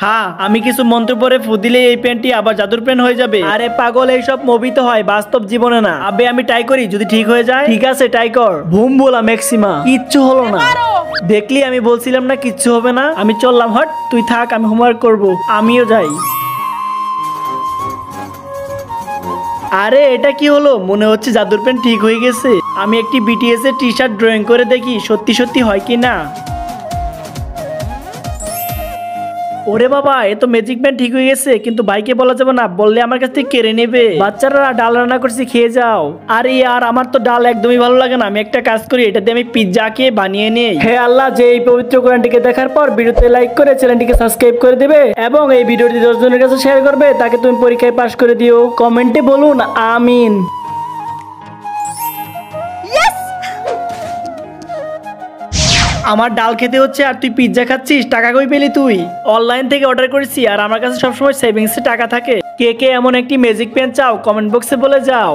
হ্যাঁ, আমি কিছু মন্ত্র পরে ফু দিলে এই পেনটি আবার জাদুর পেন হয়ে যাবে। আরে পাগল, এইসব মুভিতে হয়, বাস্তব জীবনে না। আবে আমি ট্রাই করি, যদি ঠিক হয়ে যায়। ঠিক আছে, ট্রাই কর। বুম বলা ম্যাক্সিমা, কিচ্ছু হলো না। দেখলি আমি বলছিলাম না কিচ্ছু হবে না। আমি চললাম, হট তুই থাক, আমি হোমওয়ার্ক করব। আমিও যাই। আরে এটা কি হলো? মনে হচ্ছে জাদুর পেন ঠিক হয়ে গেছে। আমি একটি বিটিএস এর টি শার্ট ড্রয়িং করে দেখি সত্যি সত্যি হয় কি না। ওরে বাবা, এ তো ম্যাজিক পেন ঠিক হয়ে গেছে, কিন্তু ভাইকে বলা যাবে না, বললে আমার কাছ থেকে কেড়ে নেবে। বাচ্চারা ডাল রান্না করছি, খেয়ে যাও। আরে ইয়ার, আমার তো ডাল একদমই ভালো লাগে না। আমি একটা কাজ করি, এটা দিয়ে আমি পিৎজা কে বানিয়ে নেই। হে আল্লাহ, যে এই পবিত্র কোরআনটিকে দেখার পর ভিডিওতে লাইক করে চ্যানেলটিকে সাবস্ক্রাইব করে দিবে এবং এই ভিডিওটি 10 জনের কাছে শেয়ার করবে, তাকে তুমি পরীক্ষায় পাশ করে দিও। কমেন্টে বলুন আমিন। আমার ডাল খেতে হচ্ছে আর তুই পিৎজা খাচ্ছিস। টাকা কই পেলি তুই? অনলাইন থেকে অর্ডার করেছি আর আমার কাছে সবসময় সেভিংসে টাকা থাকে। কে কে এমন একটি ম্যাজিক পেন চাও কমেন্ট বক্সে বলে যাও।